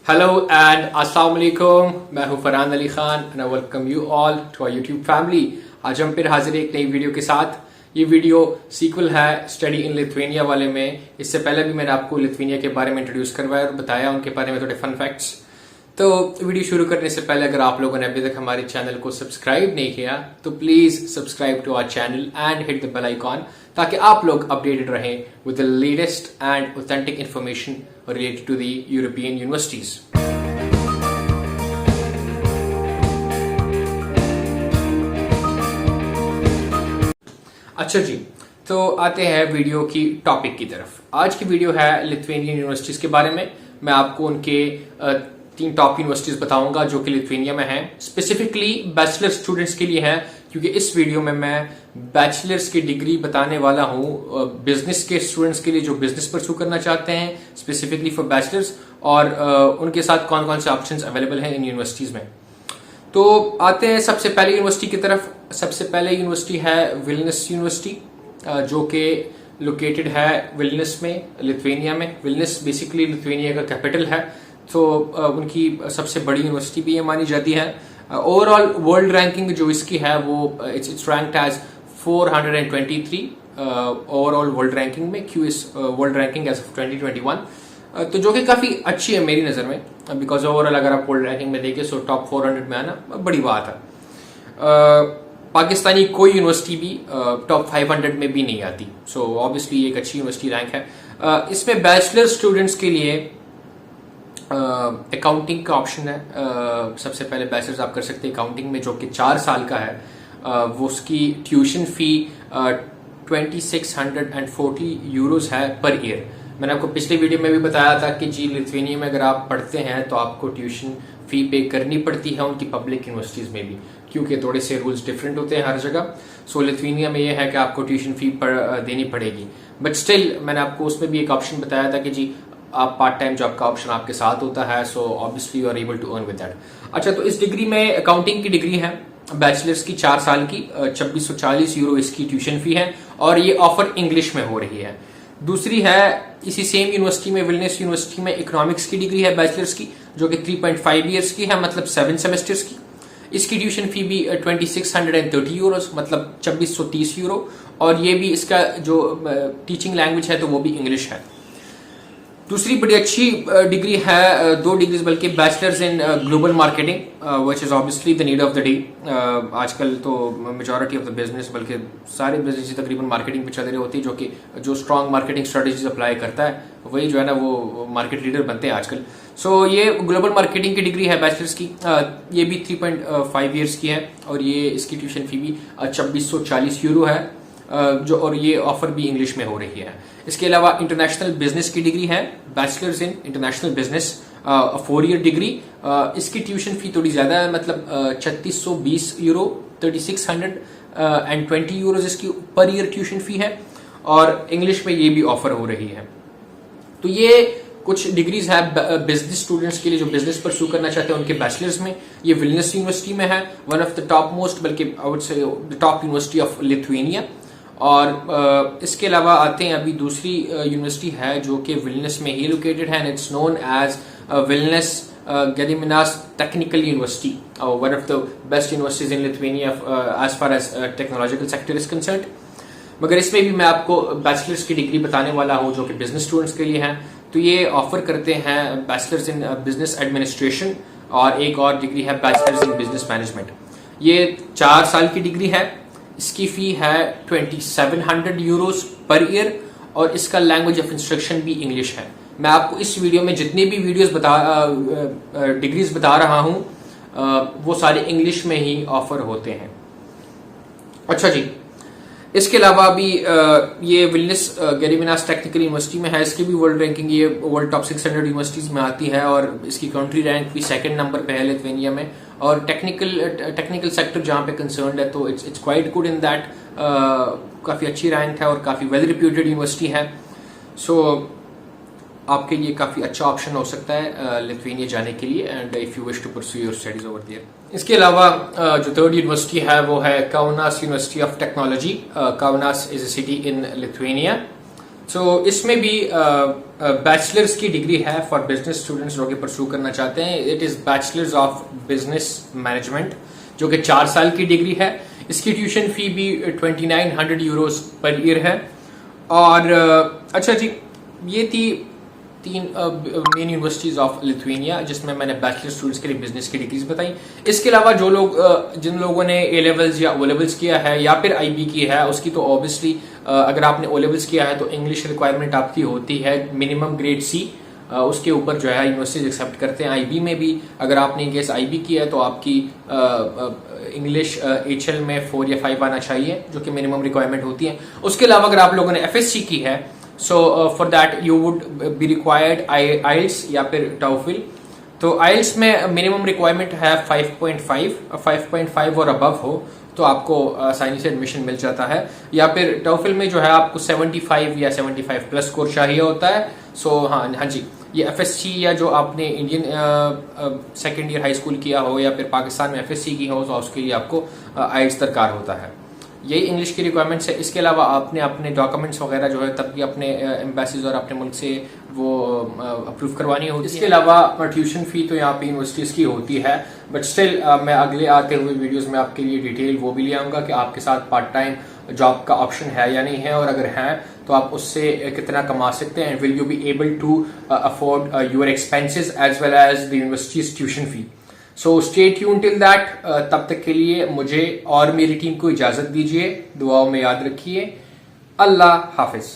Hello and अस्सलाम वालेकुम। मैं हूं Farhan Ali Khan and I welcome you all to our YouTube family. आज हम फिर हाजिर एक नई वीडियो के साथ। ये वीडियो सीक्वल है स्टडी इन लिथुआनिया वाले में। इससे पहले भी मैंने आपको लिथुआनिया के बारे में इंट्रोड्यूस करवाया और बताया उनके बारे में थोड़े फन फैक्ट्स। तो वीडियो शुरू करने से पहले अगर आप लोगों ने अभी तक हमारे चैनल को सब्सक्राइब नहीं किया तो please subscribe to our channel and hit the bell icon ताकि आप लोग अपडेटेड रहें with the latest and authentic information related to the European universities. अच्छा जी, तो आते हैं वीडियो की टॉपिक की तरफ। आज की वीडियो है लिथुआनियन यूनिवर्सिटीज के बारे में। मैं आपको उनके 3 टॉप यूनिवर्सिटीज बताऊंगा जो कि लिथुआनिया में हैं। स्पेसिफिकली बैचलर स्टूडेंट्स के लिए हैं, क्योंकि इस वीडियो में मैं बैचलर्स की डिग्री बताने वाला हूं बिजनेस के स्टूडेंट्स के लिए जो बिजनेस परस्यू करना चाहते हैं, स्पेसिफिकली फॉर बैचलर्स, और उनके साथ कौन कौन से ऑप्शंस अवेलेबल हैं इन यूनिवर्सिटीज में। तो आते हैं सबसे पहले यूनिवर्सिटी की तरफ। सबसे पहले यूनिवर्सिटी है विल्नियस यूनिवर्सिटी, जो कि लोकेटेड है विल्नियस में, लिथुआनिया में। विल्नियस बेसिकली लिथुआनिया का कैपिटल है, तो उनकी सबसे बड़ी यूनिवर्सिटी भी ये मानी जाती है। ओवरऑल वर्ल्ड रैंकिंग जो इसकी है वो it's ranked as 423 overall world ranking में, QS world ranking as of 2021, तो जो कि काफी अच्छी है मेरी नजर में, बिकॉज ओवरऑल अगर आप वर्ल्ड रैंकिंग में देखें सो टॉप 400 में आना बड़ी बात है। पाकिस्तानी कोई यूनिवर्सिटी भी टॉप 500 में भी नहीं आती, सो ऑब्वियसली एक अच्छी यूनिवर्सिटी रैंक है। इसमें बैचलर स्टूडेंट्स के लिए अकाउंटिंग का ऑप्शन है। सबसे पहले बैचलर्स आप कर सकते हैं अकाउंटिंग में, जो कि 4 साल का है। वो उसकी ट्यूशन फी 2640 यूरोज है पर ईयर। मैंने आपको पिछले वीडियो में भी बताया था कि जी लिथुआनिया में अगर आप पढ़ते हैं तो आपको ट्यूशन फी पे करनी पड़ती है उनकी पब्लिक यूनिवर्सिटीज में भी, क्योंकि थोड़े से रूल्स डिफरेंट होते हैं हर जगह। सो लिथुआनिया में ये है कि आपको ट्यूशन फी देनी पड़ेगी, बट स्टिल मैंने आपको उसमें भी एक ऑप्शन बताया था कि जी आप पार्ट टाइम जॉब का ऑप्शन आपके साथ होता है, so obviously you are able to earn with that. अच्छा, तो इस डिग्री में अकाउंटिंग की डिग्री है बैचलर्स की 4 साल की, 2640 यूरो इसकी ट्यूशन फी है, और ये ऑफर इंग्लिश में हो रही है। दूसरी है इसी सेम यूनिवर्सिटी में, विल्नियस यूनिवर्सिटी में, इकोनॉमिक्स की डिग्री है बैचलर्स की, जो कि 3.5 ईयर्स की है, मतलब 7 सेमेस्टर्स की। इसकी ट्यूशन फी भी 2630 यूरोस, मतलब 2630 यूरो, और ये भी इसका जो टीचिंग लैंग्वेज है तो वो भी इंग्लिश है। दूसरी बड़ी अच्छी डिग्री है, 2 डिग्रीज बल्कि, bachelors in global marketing, which is obviously the need of the day. आजकल तो मेजॉरिटी ऑफ द बिजनेस, बल्कि सारे बिजनेस तकरीबन मार्केटिंग पे चल रही होती है, जो स्ट्रॉन्ग मार्केटिंग स्ट्रेटेजीज अप्लाई करता है वही जो है ना वो मार्केट लीडर बनते हैं आजकल। सो ये ग्लोबल मार्केटिंग की डिग्री है बैचलर्स की, ये भी 3.5 ईयर्स की है, और ये इसकी ट्यूशन फी भी 2640 यूरो है, जो, और ये ऑफर भी इंग्लिश में हो रही है। इसके अलावा इंटरनेशनल बिजनेस की डिग्री है, bachelors in international business, 4 year degree. इसकी ट्यूशन फी थोड़ी ज्यादा है, मतलब 3620 यूरो, 3620 यूरो इसकी पर ईयर ट्यूशन फी है, और इंग्लिश में ये भी ऑफर हो रही है। तो ये कुछ डिग्रीज है बिजनेस स्टूडेंट्स के लिए जो बिजनेस परस्यू करना चाहते हैं उनके बैचलर्स में। ये विल्नियस यूनिवर्सिटी में है, one of the top most, बल्कि I would say the top university of Lithuania. और इसके अलावा आते हैं अभी दूसरी यूनिवर्सिटी है जो कि विल्नियस में ही लोकेटेड है, and it's known as Vilnius Gediminas technical university, one of the best universities in Lithuania as far as technological sector is concerned. मगर इसमें भी मैं आपको बैचलर्स की डिग्री बताने वाला हूं जो कि बिजनेस स्टूडेंट्स के लिए है। तो ये ऑफर करते हैं बैचलर्स इन बिजनेस एडमिनिस्ट्रेशन, और एक और डिग्री है बैचलर्स इन बिजनेस मैनेजमेंट। ये 4 साल की डिग्री है, इसकी फी है 2700 यूरोस पर ईयर, और इसका लैंग्वेज ऑफ इंस्ट्रक्शन भी इंग्लिश है। मैं आपको इस वीडियो में जितने भी वीडियोस डिग्रीज बता रहा हूं वो सारे इंग्लिश में ही ऑफर होते हैं। अच्छा जी, इसके अलावा भी ये विल्नियस गेदिमिनास टेक्निकल यूनिवर्सिटी में है, इसकी भी वर्ल्ड रैंकिंग ये वर्ल्ड टॉप 600 यूनिवर्सिटीज में आती है, और इसकी कंट्री रैंक भी 2nd नंबर पे है लिथुआनिया में। और टेक्निकल सेक्टर जहाँ पे कंसर्न्ड है तो it's quite good in that, काफी अच्छी रैंक है और काफी वेल रिप्यूटेड यूनिवर्सिटी है। सो आपके लिए काफी अच्छा ऑप्शन हो सकता है लिथुआनिया जाने के लिए, and if you wish to pursue your studies over there. इसके अलावा जो 3rd यूनिवर्सिटी है वो है Kaunas university of technology. Kaunas is a city in Lithuania, so इसमें भी बैचलर्स की डिग्री है फॉर बिजनेस स्टूडेंट्स जो कि परस्यू करना चाहते हैं। It is bachelors of business management, जो कि 4 साल की डिग्री है। इसकी ट्यूशन फी भी 2900 यूरोस पर ईयर है। और अच्छा जी, ये थी 3 मेन यूनिवर्सिटीज ऑफ लिथुआनिया जिसमें मैंने बैचलर स्टूडेंट्स के लिए बिजनेस की डिग्रीज बताई। इसके अलावा जो लोग जिन लोगों ने ए लेवल्स या ओ लेवल्स किया है या फिर IB की है, उसकी तो ऑब्वियसली अगर आपने ओ लेवल्स किया है तो इंग्लिश रिक्वायरमेंट आपकी होती है मिनिमम ग्रेड C। उसके ऊपर जो है यूनिवर्सिटीज एक्सेप्ट करते हैं। IB में भी अगर आपने केस IB किया है तो आपकी इंग्लिश HL में 4 या 5 आना चाहिए, जो कि मिनिमम रिक्वायरमेंट होती है। उसके अलावा अगर आप लोगों ने FSC की है, so for that you would be required IELTS या फिर TOEFL। तो IELTS में मिनिमम रिक्वायरमेंट है 5.5 और अबव हो तो आपको आसानी से एडमिशन मिल जाता है। या फिर TOEFL में जो है आपको 75 या 75 प्लस स्कोर चाहिए होता है। सो हाँ जी, ये FSC या जो आपने Indian second year high school किया हो या फिर पाकिस्तान में FSC की हो तो उसके लिए आपको IELTS दरकार होता है। यही इंग्लिश की रिक्वायरमेंट्स है। इसके अलावा आपने अपने डॉक्यूमेंट्स वगैरह जो है तब भी अपने एम्बेसीज और अपने मुल्क से वो अप्रूव करवानी होती है। इसके अलावा ट्यूशन फी तो यहाँ पे यूनिवर्सिटीज की होती है, बट स्टिल मैं अगले आते हुए वीडियोस में आपके लिए डिटेल वो भी ले आऊंगा कि आपके साथ पार्ट टाइम जॉब का ऑप्शन है या नहीं है, और अगर है तो आप उससे कितना कमा सकते हैं। Will you be able to afford your expenses as well as the universities tuition fee. So stay tuned till that. तब तक के लिए मुझे और मेरी टीम को इजाजत दीजिए। दुआओं में याद रखिए। अल्लाह हाफिज।